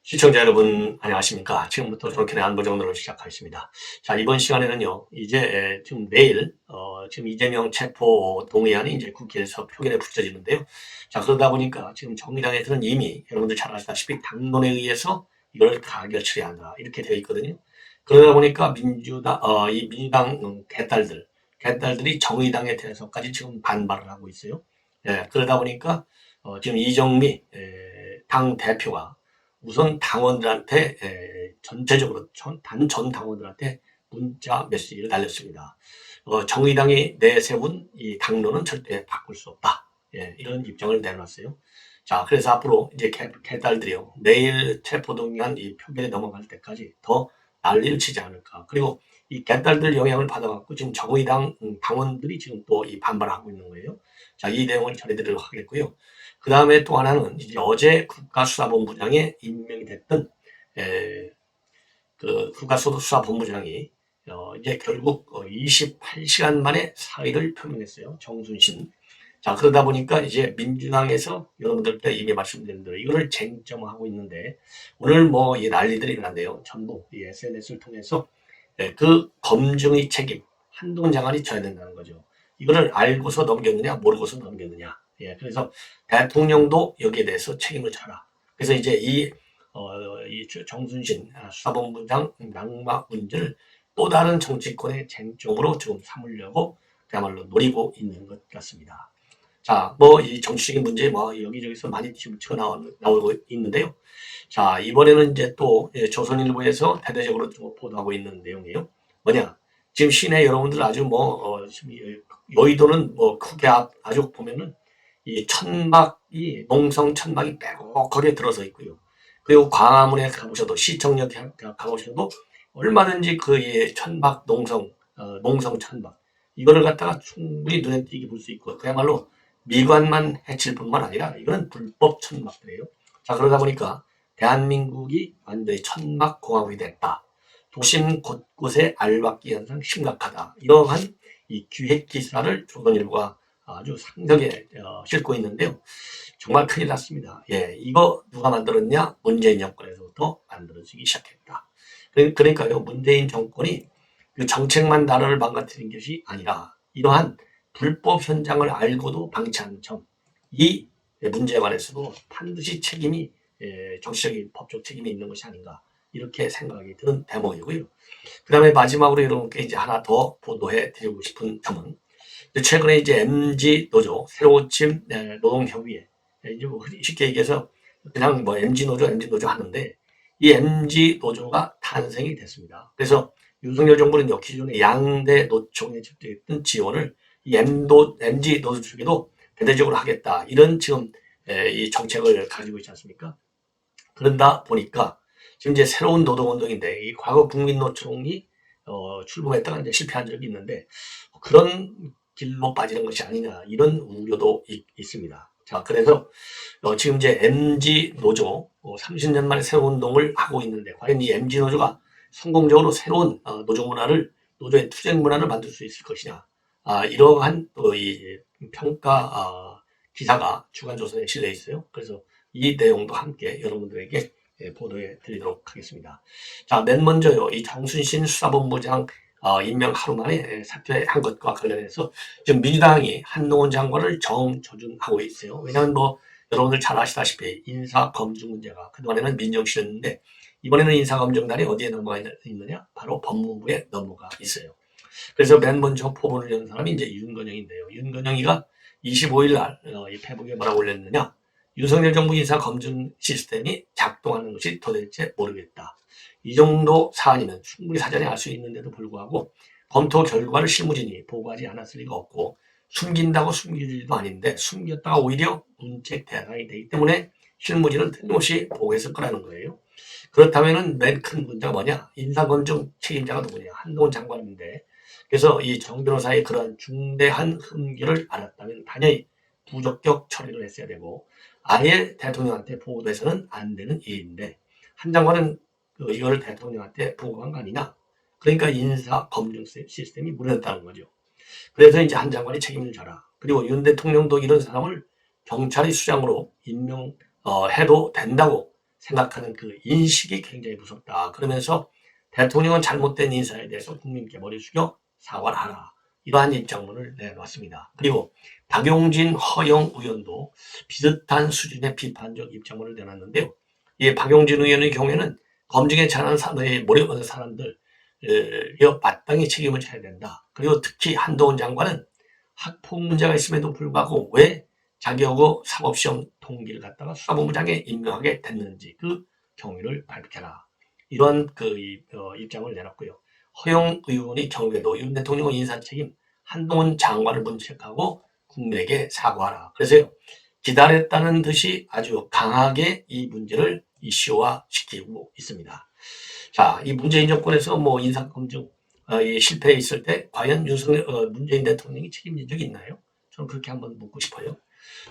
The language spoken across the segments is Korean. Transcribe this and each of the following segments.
시청자 여러분, 안녕하십니까? 지금부터 정권의 안보정론을 시작하겠습니다. 자, 이번 시간에는요, 이제 지금 내일, 지금 이재명 체포 동의안이 이제 국회에서 표결에 붙여지는데요. 자, 그러다 보니까 지금 정의당에서는 이미 여러분들 잘 아시다시피 당론에 의해서 이걸 가결 처리한다. 이렇게 되어 있거든요. 그러다 보니까 이 민주당 개딸들이 정의당에 대해서까지 지금 반발을 하고 있어요. 예, 그러다 보니까, 지금 이정미, 당 대표가 우선 당원들한테 전체적으로 전 당원들한테 문자 메시지를 날렸습니다. 정의당이 내세운 이 당론은 절대 바꿀 수 없다. 예, 이런 입장을 내놨어요. 자, 그래서 앞으로 이제 개딸들이요. 내일 체포동의안 이 표결에 넘어갈 때까지 더 난리를 치지 않을까. 그리고 이 개딸들 영향을 받아갖고 지금 정의당 당원들이 지금 또 이 반발하고 있는 거예요. 자, 이 내용을 전해드리도록 하겠고요. 그 다음에 또 하나는 이제 어제 국가수사본부장에 임명이 됐던 그 국가수사본부장이 이제 결국 28시간 만에 사의를 표명했어요. 정순신. 자, 그러다 보니까 이제 민주당에서 여러분들께 이미 말씀드린 대로 이거를 쟁점화하고 있는데 오늘 뭐 이 난리들이 났는데요. 전부 이 SNS를 통해서 그 검증의 책임 한동훈 장관이 져야 된다는 거죠. 이거를 알고서 넘겼느냐 모르고서 넘겼느냐. 예, 그래서 대통령도 여기에 대해서 책임을 져라. 그래서 이제 이 정순신 수사본부장 낙마 문제를 또 다른 정치권의 쟁점으로 지금 삼으려고 그야말로 노리고 있는 것 같습니다. 자, 뭐 이 정치적인 문제 뭐 여기저기서 많이 지금 나오고 있는데요. 자, 이번에는 이제 또 조선일보에서 대대적으로 좀 보도하고 있는 내용이에요. 뭐냐? 지금 시내 여러분들 아주 지금 여의도는 뭐 크게 아주 보면은 이 천막이 농성 천막이 빼곡하게 들어서 있고요. 그리고 광화문에 가보셔도 시청역에 가보셔도 얼마든지 그 천막 농성 천막 이거를 갖다가 충분히 눈에 띄게 볼 수 있고 그야말로 미관만 해칠 뿐만 아니라 이거는 불법 천막들이에요. 자, 그러다 보니까 대한민국이 완전히 천막공화국이 됐다. 도심 곳곳에 알박기 현상 심각하다. 이러한 이 기획 기사를 조선일보가 아주 상세하게 싣고 있는데요. 정말 큰일 났습니다. 예, 이거 누가 만들었냐? 문재인 정권에서부터 만들어지기 시작했다. 그러니까요, 문재인 정권이 그 정책만 나라를 망가뜨린 것이 아니라 이러한 불법 현장을 알고도 방치하는 점, 이 문제에 관해서도 반드시 책임이 정치적인 법적 책임이 있는 것이 아닌가 이렇게 생각이 드는 대목이고요. 그 다음에 마지막으로 여러분께 이제 하나 더 보도해 드리고 싶은 점은 최근에 이제 MG 노조 새로침 노동협의회 이제 뭐 쉽게 얘기해서 그냥 뭐 MG 노조 하는데 이 MG 노조가 탄생이 됐습니다. 그래서 윤석열 정부는 기존의 양대 노총에 집중했던 지원을 이 MG 노조 측에도 대대적으로 하겠다 이런 지금 이 정책을 가지고 있지 않습니까? 그런다 보니까 지금 이제 새로운 노동운동인데 이 과거 국민노총이 출범했다가 이제 실패한 적이 있는데 그런 길로 빠지는 것이 아니냐 이런 우려도 있습니다. 자, 그래서 지금 이제 MG 노조 30년 만에 새로운 운동을 하고 있는데 과연 이 MG 노조가 성공적으로 새로운 노조의 투쟁 문화를 만들 수 있을 것이냐 이러한 또 이 평가 기사가 주간조선에 실려 있어요. 그래서 이 내용도 함께 여러분들에게 보도해 드리도록 하겠습니다. 자, 맨 먼저요, 이 정순신 수사본부장 임명 하루 만에 사퇴한 것과 관련해서 지금 민주당이 한동훈 장관을 정조준하고 있어요. 왜냐하면 뭐 여러분들 잘 아시다시피 인사검증 문제가 그동안에는 민정실이었는데 이번에는 인사검증단이 어디에 넘어가 있느냐? 바로 법무부에 넘어가 있어요. 그래서 맨 먼저 포문을 연 사람이 이제 윤건영인데요. 윤건영이가 25일 날 이 페북에 뭐라고 올렸느냐? 윤석열 정부 인사 검증 시스템이 작동하는 것이 도대체 모르겠다. 이 정도 사안이면 충분히 사전에 알 수 있는데도 불구하고 검토 결과를 실무진이 보고하지 않았을 리가 없고 숨긴다고 숨길 일도 아닌데 숨겼다가 오히려 문책 대상이 되기 때문에 실무진은 틀림없이 보고했을 거라는 거예요. 그렇다면 맨 큰 문제가 뭐냐? 인사검증 책임자가 누구냐? 한동훈 장관인데 그래서 이 정 변호사의 그런 중대한 흠결을 알았다면 당연히 부적격 처리를 했어야 되고 아예 대통령한테 보고돼서는 안 되는 일인데 한 장관은 이걸 대통령한테 보고한 거 아니냐? 그러니까 인사 검증 시스템이 무너졌다는 거죠. 그래서 이제 한 장관이 책임을 져라. 그리고 윤 대통령도 이런 사람을 경찰의 수장으로 임명해도 된다고 생각하는 그 인식이 굉장히 무섭다. 그러면서 대통령은 잘못된 인사에 대해서 국민께 머리 숙여 사과를 하라. 이러한 입장문을 내놓았습니다. 그리고 박용진, 허영 의원도 비슷한 수준의 비판적 입장문을 내놨는데요. 이 박용진 의원의 경우에는 검증에 잘하는 모르는 사람들 마땅히 책임을 져야 된다. 그리고 특히 한동훈 장관은 학폭 문제가 있음에도 불구하고 왜 자기하고 사법시험 동기를 갖다가 수사본부장에 임명하게 됐는지 그 경위를 밝혀라. 이런 입장을 내놨고요. 허영 의원의 경우에도 윤 대통령의 인사책임 한동훈 장관을 문책하고 국민에게 사과하라. 그래서 기다렸다는 듯이 아주 강하게 이 문제를 이슈화시키고 있습니다. 자, 이 문재인 정권에서 인사검증 실패해 있을 때 과연 문재인 대통령이 책임진 적이 있나요? 저는 그렇게 한번 묻고 싶어요.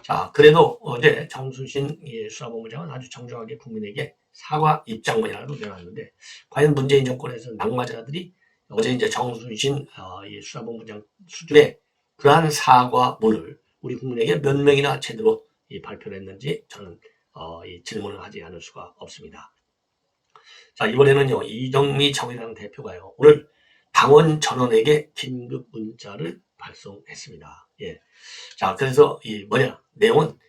자, 그래도 어제 정순신 수사본부장은 아주 정중하게 국민에게 사과 입장문이라도 내놨는데, 과연 문재인 정권에서 낙마자들이 어제 이제 정순신 수사본부장 수준의 그러한 사과문을 우리 국민에게 몇 명이나 제대로 발표를 했는지 저는 질문을 하지 않을 수가 없습니다. 자, 이번에는요, 이정미 정의당 대표가요, 오늘 당원 전원에게 긴급 문자를 발송했습니다. 예. 자, 그래서 내용은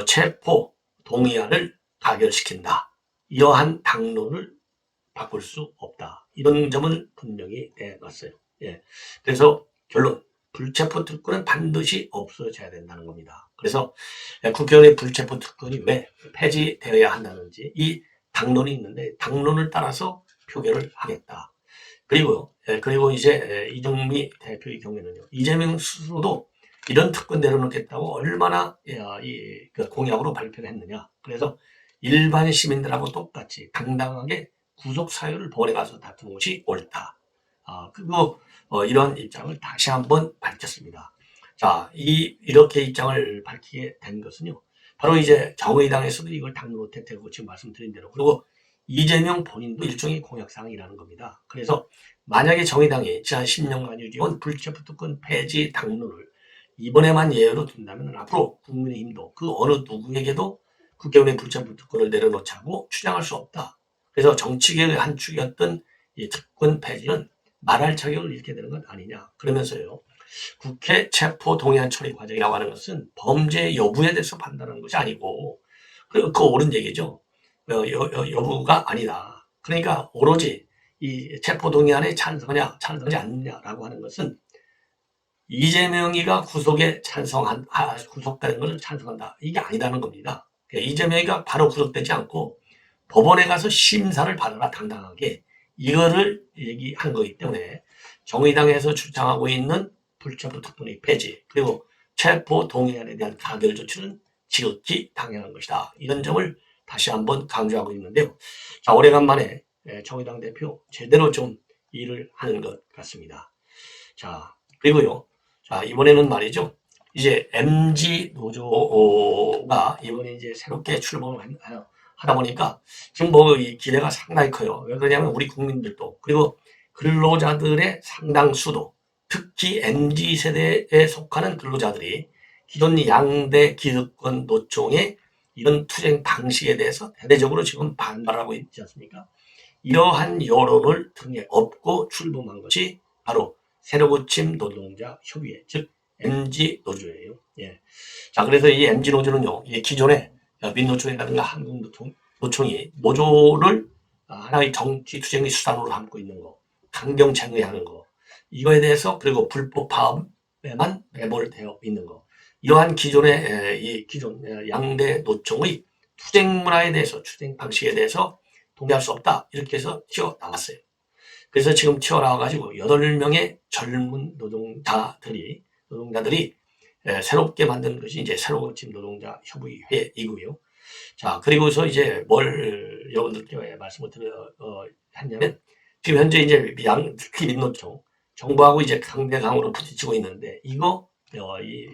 체포 동의안을 가결시킨다. 이러한 당론을 바꿀 수 없다. 이런 점을 분명히 내놨어요. 예. 그래서 결론, 불체포 특권은 반드시 없어져야 된다는 겁니다. 그래서 국회의원의 불체포 특권이 왜 폐지되어야 한다는지 이 당론이 있는데 당론을 따라서 표결을 하겠다. 그리고 이제 이정미 대표의 경우에는요, 이재명 스스로도 이런 특권 내려놓겠다고 얼마나 공약으로 발표를 했느냐. 그래서 일반 시민들하고 똑같이 당당하게 구속 사유를 법원에 가서 다투는 것이 옳다. 그리고 이런 입장을 다시 한번 밝혔습니다. 자, 이렇게 입장을 밝히게 된 것은요, 바로 이제 정의당에서도 이걸 당론으로 택했고 지금 말씀드린 대로, 그리고 이재명 본인도 일종의 공약사항이라는 겁니다. 그래서 만약에 정의당이 지난 10년간 유지해온 불체포 특권 폐지 당론을 이번에만 예외로 둔다면 앞으로 국민의힘도 그 어느 누구에게도 국회의원의 불체포 특권을 내려놓자고 주장할 수 없다. 그래서 정치계의 한 축이었던 이 특권 폐지는 말할 자격을 잃게 되는 것 아니냐. 그러면서요, 국회 체포 동의안 처리 과정이라고 하는 것은 범죄 여부에 대해서 판단하는 것이 아니고, 그거 옳은 얘기죠. 여부가 아니다. 그러니까 오로지 이 체포 동의안에 찬성하냐, 찬성하지 않느냐라고 하는 것은 이재명이가 구속되는 것을 찬성한다. 이게 아니다는 겁니다. 이재명이가 바로 구속되지 않고 법원에 가서 심사를 받아라, 당당하게. 이거를 얘기한 거기 때문에 정의당에서 주장하고 있는 불체포 특권의 폐지, 그리고 체포 동의안에 대한 가결 조치는 지극히 당연한 것이다. 이런 점을 다시 한번 강조하고 있는데요. 자, 오래간만에 정의당 대표 제대로 좀 일을 하는 것 같습니다. 자, 그리고요. 자, 이번에는 말이죠. 이제 MG 노조가 이번에 이제 새롭게 출범을 하다 보니까 지금 이 기대가 상당히 커요. 왜 그러냐면 우리 국민들도, 그리고 근로자들의 상당수도, 특히 MZ 세대에 속하는 근로자들이 기존 양대 기득권 노총의 이런 투쟁 방식에 대해서 대대적으로 지금 반발하고 있지 않습니까? 이러한 여론을 등에 업고 출범한 것이 바로 새로고침 노동자 협의회, 즉 MG 노조예요. 예. 자, 그래서 이 MG 노조는요, 기존의 민노총이라든가 한국노총이 노조를 하나의 정치 투쟁의 수단으로 삼고 있는 거, 강경 쟁의하는 거, 이거에 대해서, 그리고 불법 파업에만 매몰되어 있는 거, 이러한 기존의 기존 양대 노총의 투쟁 문화에 대해서, 투쟁 방식에 대해서 동의할 수 없다, 이렇게 해서 튀어나왔어요. 그래서 지금 튀어나와가지고 8명의 젊은 노동자들이 새롭게 만든 것이 이제 새로고침 노동자 협의회이고요. 자, 그리고서 이제 여러분들께 말씀을 했냐면, 지금 현재 이제 특히 민노총, 정부하고 이제 강대강으로 부딪히고 있는데, 이거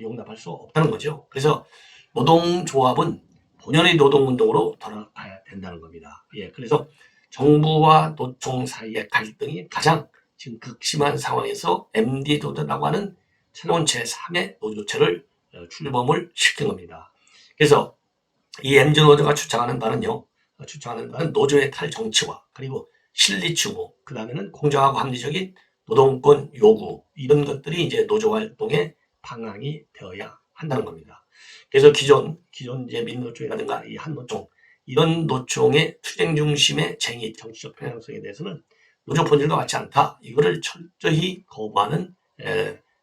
용납할 수 없다는 거죠. 그래서 노동조합은 본연의 노동운동으로 돌아가야 된다는 겁니다. 예, 그래서 정부와 노총 사이의 갈등이 가장 지금 극심한 상황에서 MD 노조라고 하는 새로운 제3의 노조체를 출범을 시킨 겁니다. 그래서 이 MG 노조가 주장하는 바는요, 주창하는 바는 노조의 탈정치화, 그리고 실리 추구, 그 다음에는 공정하고 합리적인 노동권 요구, 이런 것들이 이제 노조 활동의 방향이 되어야 한다는 겁니다. 그래서 기존 이제 민노총이라든가 이 한노총, 이런 노총의 투쟁 중심의 쟁의, 정치적 편향성에 대해서는 노조 본질과 같지 않다. 이거를 철저히 거부하는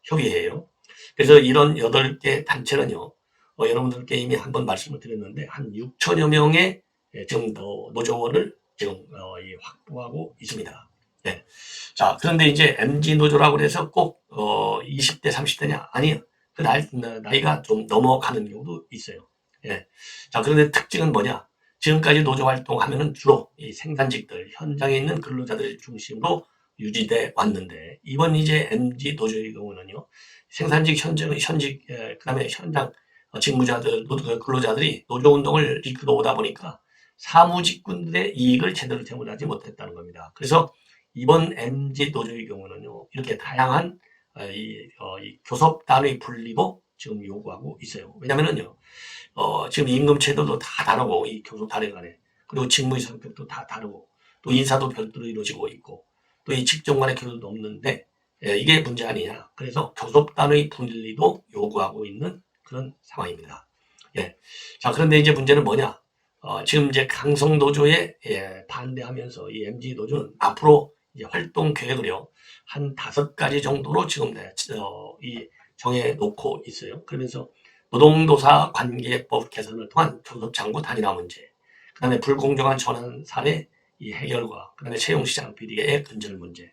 협의회예요. 그래서 이런 8개 단체는요, 여러분들께 이미 한번 말씀을 드렸는데 한 6천여 명의 지금 노조원을 지금 확보하고 있습니다. 네. 자, 그런데 이제 MG 노조라고 해서 꼭 20대, 30대냐? 아니요. 그 나이가 좀 넘어가는 경우도 있어요. 예. 자, 그런데 특징은 뭐냐? 지금까지 노조 활동하면은 주로 이 생산직들, 현장에 있는 근로자들 중심으로 유지돼 왔는데, 이번 이제 MG 노조의 경우는요, 생산직, 현직, 그다음에 현장 직무자들, 근로자들이 노조 운동을 이끌어 오다 보니까 사무직군들의 이익을 제대로 대우하지 못했다는 겁니다. 그래서 이번 MG 노조의 경우는요, 이렇게 다양한 이 교섭단의 분리도 지금 요구하고 있어요. 왜냐면은요, 지금 임금체도도 다 다르고, 이 교섭단위 간에, 그리고 직무의 성격도 다 다르고, 또 인사도 별도로 이루어지고 있고, 또 이 직종 간의 교류도 없는데, 이게 문제 아니냐. 그래서 교섭단의 분리도 요구하고 있는 그런 상황입니다. 예. 자, 그런데 이제 문제는 뭐냐? 지금 이제 강성노조에 반대하면서 이 MG 노조는 앞으로 이제 활동 계획을요, 한 5가지 정도로 지금 이 정해 놓고 있어요. 그러면서 노동노사 관계법 개선을 통한 교섭창구 단일화 문제, 그 다음에 불공정한 전환 사례 이 해결과, 그 다음에 채용시장 비리의 근절 문제,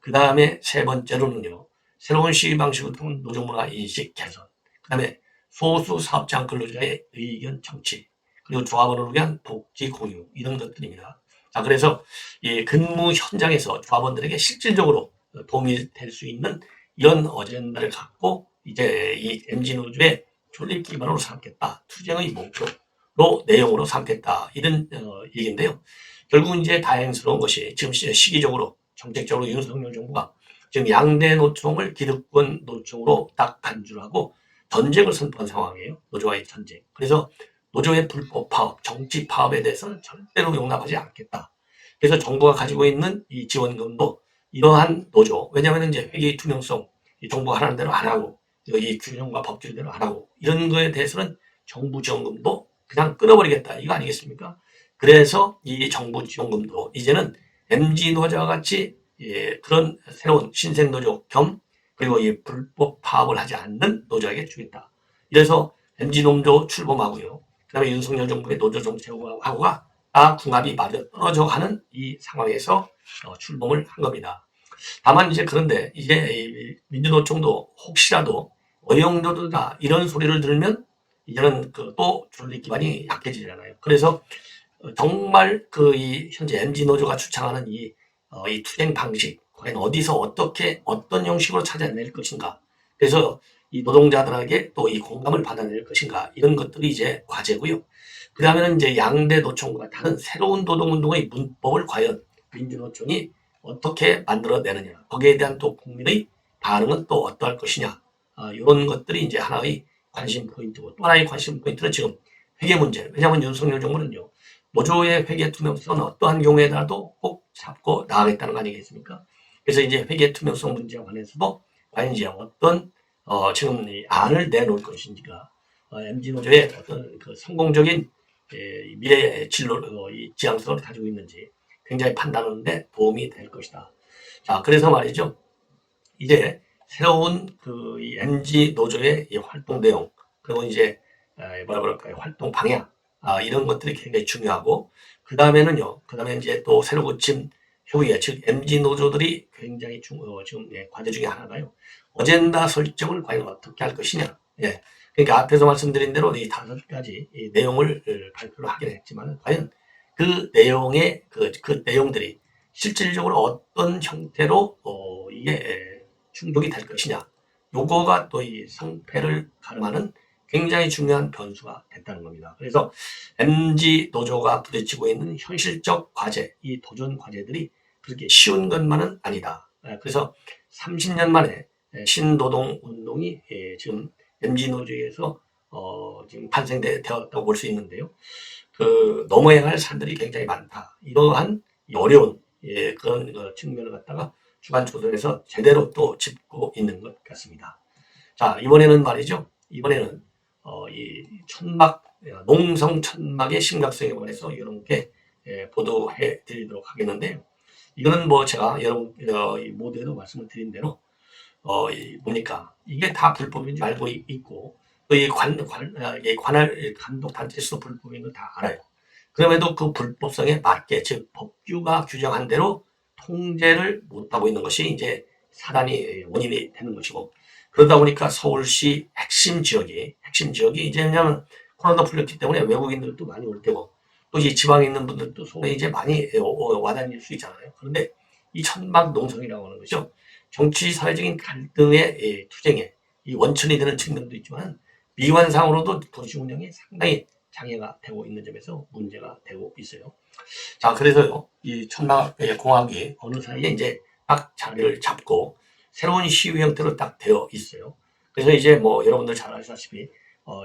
그 다음에 세 번째로는요, 새로운 시위 방식을 통한 노조문화 인식 개선, 그 다음에 소수 사업장 근로자의 의견 청취, 그리고 조합원을 위한 복지 공유, 이런 것들입니다. 자, 그래서 이 근무 현장에서 조합원들에게 실질적으로 도움이 될 수 있는 이런 어젠다를 갖고 이제 이 MG노조의 존립 기반으로 삼겠다. 투쟁의 목표로 내용으로 삼겠다. 이런 얘기인데요. 결국은 이제 다행스러운 것이 지금 시기적으로 정책적으로 윤석열 정부가 지금 양대 노총을 기득권 노총으로 딱 간주를 하고 전쟁을 선포한 상황이에요. 노조와의 전쟁. 그래서 노조의 불법 파업, 정치 파업에 대해서는 절대로 용납하지 않겠다. 그래서 정부가 가지고 있는 이 지원금도 이러한 노조, 왜냐하면 이제 회계 투명성, 정부가 하라는 대로 안 하고, 이 규정과 법규대로 안 하고, 이런 거에 대해서는 정부 지원금도 그냥 끊어버리겠다. 이거 아니겠습니까? 그래서 이 정부 지원금도 이제는 MG 노조와 같이 그런 새로운 신생 노조 겸 그리고 이 불법 파업을 하지 않는 노조에게 주겠다. 이래서 MG 노조 출범하고요. 그 다음에 윤석열 정부의 노조 정책하고가 다 궁합이 맞아 떨어져 가는 이 상황에서 출범을 한 겁니다. 다만 이제 그런데 이제 민주노총도 혹시라도 어영노조다 이런 소리를 들으면 이제는 또 존립 기반이 약해지잖아요. 그래서 정말 이 현재 MG 노조가 주창하는 이 투쟁 방식, 과연 어디서 어떻게 어떤 형식으로 찾아낼 것인가. 그래서 이 노동자들에게 또 이 공감을 받아낼 것인가. 이런 것들이 이제 과제고요. 그 다음에는 이제 양대 노총과 다른 새로운 노동운동의 문법을 과연 민주노총이 어떻게 만들어내느냐. 거기에 대한 또 국민의 반응은 또 어떠할 것이냐. 이런 것들이 이제 하나의 관심 포인트고, 또 하나의 관심 포인트는 지금 회계 문제. 왜냐하면 윤석열 정부는요, 노조의 회계 투명성은 어떠한 경우에라도 꼭 잡고 나가겠다는 거 아니겠습니까? 그래서 이제 회계 투명성 문제에 관해서도 과연 이제 어떤 지금 이 안을 내놓을 것인지가 MG 노조의 어떤 성공적인 미래 진로 이 지향성을 가지고 있는지 굉장히 판단하는데 도움이 될 것이다. 자, 그래서 말이죠. 이제 새로운 이 MG 노조의 이 활동 내용, 그리고 이제 뭐라 그럴까요? 활동 방향, 이런 것들이 굉장히 중요하고, 그 다음에는요, 그 다음에 이제 또 새로 고침 협의회, 즉 MG 노조들이 굉장히 지금 과제 중에 하나가요. 어젠다 설정을 과연 어떻게 할 것이냐. 예. 그러니까 앞에서 말씀드린 대로 이 5가지 이 내용을 발표를 하긴 했지만, 과연 그 내용의 그 내용들이 실질적으로 어떤 형태로 이게 충족이 될 것이냐. 요거가 또 이 성패를 가름하는 굉장히 중요한 변수가 됐다는 겁니다. 그래서 MG 노조가 부딪히고 있는 현실적 과제, 이 도전 과제들이 그렇게 쉬운 것만은 아니다. 그래서 30년 만에 신노동 운동이 지금 MG 노조에서 지금 탄생되었다고 볼 수 있는데요. 넘어야 할 산들이 굉장히 많다. 이러한 어려운 그런 측면을 갖다가 주간조선에서 제대로 또 짚고 있는 것 같습니다. 자, 이번에는 말이죠. 이번에는 이 천막, 농성 천막의 심각성에 관해서 여러분께 보도해 드리도록 하겠는데요. 이거는 뭐 제가 여러분 모두에도 말씀을 드린 대로 보니까 이게 다 불법인 줄 알고 있고 또 이 관할 감독 단체에서 불법인 거 다 알아요. 그럼에도 그 불법성에 맞게 즉 법규가 규정한 대로 통제를 못하고 있는 것이 이제 사단이 원인이 되는 것이고 그러다 보니까 서울시 핵심 지역이 이제 왜냐하면 코로나 풀렸기 때문에 외국인들도 많이 올 테고 또 이 지방에 있는 분들도 손에 이제 많이 와다닐 수 있잖아요. 그런데 이 천막 농성이라고 하는 것이죠. 정치 사회적인 갈등의 투쟁에 이 원천이 되는 측면도 있지만 미관상으로도 도시 운영에 상당히 장애가 되고 있는 점에서 문제가 되고 있어요. 자, 그래서요, 이 천막 공학이 어느 사이에 이제 딱 자리를 잡고 새로운 시위 형태로 딱 되어 있어요. 그래서 이제 뭐 여러분들 잘 아시다시피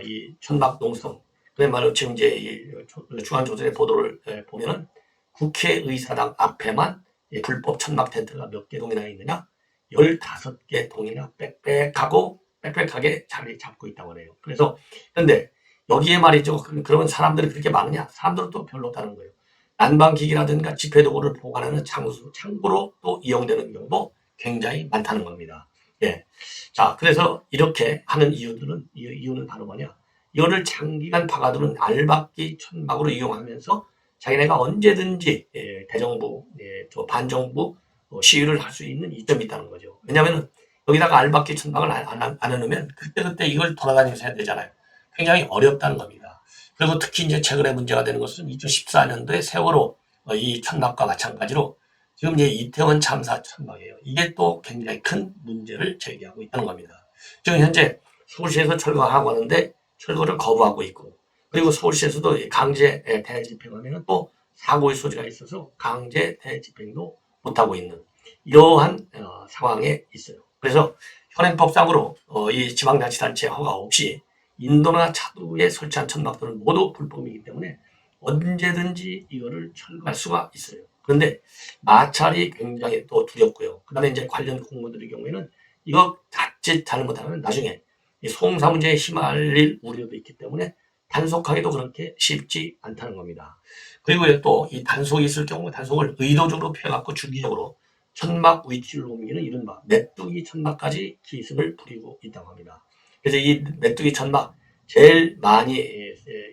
이 천막 농성, 그야말로 지금 이제 이 중앙조선의 보도를 보면은 국회의사당 앞에만 불법 천막 텐트가 몇 개 동이나 있느냐? 15개 동이나 빽빽하게 자리 잡고 있다고 해요. 그래서, 근데 여기에 말이죠. 그러면 사람들이 그렇게 많으냐? 사람들은 또 별로 없다는 거예요. 난방기기라든가 집회도구를 보관하는 창고로 또 이용되는 경우도 굉장히 많다는 겁니다. 예. 자, 그래서 이렇게 하는 이유는 바로 뭐냐? 이거를 장기간 파가두는 알박기 천막으로 이용하면서 자기네가 언제든지 대정부, 저 반정부 시위를 할 수 있는 이점이 있다는 거죠. 왜냐하면 여기다가 알박기 천막을 안 해놓으면 그때그때 이걸 돌아다니면서 해야 되잖아요. 굉장히 어렵다는 겁니다. 그리고 특히 이제 최근에 문제가 되는 것은 2014년도에 세월호 이 천막과 마찬가지로 지금 이제 이태원 참사 천막이에요. 이게 또 굉장히 큰 문제를 제기하고 있다는 겁니다. 지금 현재 서울시에서 철거하고 하는데 철거를 거부하고 있고 그리고 서울시에서도 강제 대집행하면 또 사고의 소지가 있어서 강제 대집행도 못하고 있는 이러한 상황에 있어요. 그래서 현행법상으로 이 지방자치단체 허가 없이 인도나 차도에 설치한 천막들은 모두 불법이기 때문에 언제든지 이거를 철거할 수가 있어요. 그런데 마찰이 굉장히 또 두렵고요. 그 다음에 이제 관련 공무원들의 경우에는 이거 자칫 잘못하면 나중에 송사 문제에 휘말릴 우려도 있기 때문에 단속하기도 그렇게 쉽지 않다는 겁니다. 그리고 또 이 단속이 있을 경우 단속을 의도적으로 피해갖고 주기적으로 천막 위치를 옮기는 이른바 메뚜기 천막까지 기승을 부리고 있다고 합니다. 그래서 이 메뚜기 천막 제일 많이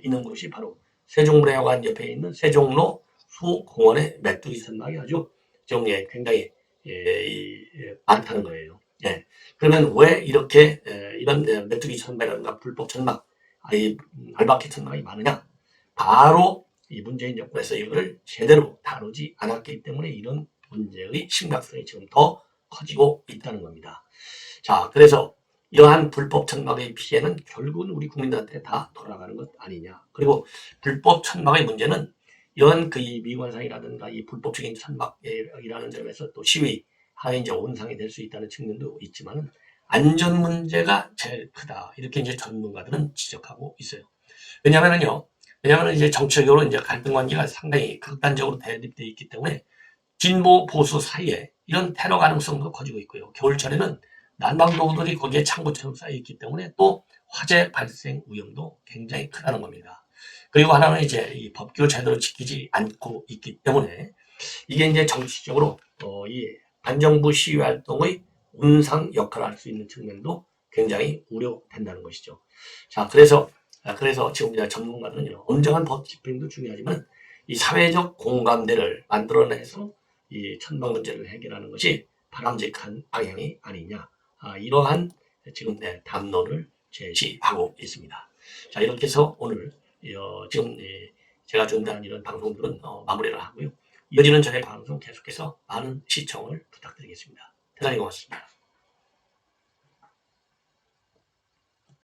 있는 곳이 바로 세종문화회관 옆에 있는 세종로 수공원의 메뚜기 천막이 아주 좀 굉장히 많다는 거예요. 예. 그러면 왜 이렇게 이런 메뚜기 천막이라든가 불법 천막, 이 알박기 천막이 많으냐? 바로 이 문재인 정부에서 이걸 제대로 다루지 않았기 때문에 이런 문제의 심각성이 지금 더 커지고 있다는 겁니다. 자, 그래서 이러한 불법 천막의 피해는 결국은 우리 국민들한테 다 돌아가는 것 아니냐. 그리고 불법 천막의 문제는 이런 이 미관상이라든가 이 불법적인 천막이라는 점에서 또 시위 하에 이제 온상이 될 수 있다는 측면도 있지만은 안전 문제가 제일 크다. 이렇게 이제 전문가들은 지적하고 있어요. 왜냐하면 이제 정치적으로 이제 갈등 관계가 상당히 극단적으로 대립되어 있기 때문에 진보 보수 사이에 이런 테러 가능성도 커지고 있고요. 겨울철에는 난방도구들이 거기에 창고처럼 쌓여 있기 때문에 또 화재 발생 위험도 굉장히 크다는 겁니다. 그리고 하나는 이제 이 법규를 제대로 지키지 않고 있기 때문에 이게 이제 정치적으로 이 반정부 시위 활동의 온상 역할을 할 수 있는 측면도 굉장히 우려된다는 것이죠. 자, 그래서 지금 이제 전문가들은 엄정한 법 집행도 중요하지만 이 사회적 공감대를 만들어내서 이 천막 문제를 해결하는 것이 바람직한 방향이 아니냐. 이러한 지금 담론을 제시하고 있습니다. 자, 이렇게 해서 오늘 지금 제가 준비한 이런 방송들은 마무리를 하고요. 이어지는 저의 방송 계속해서 많은 시청을 부탁드리겠습니다. 대단히 고맙습니다.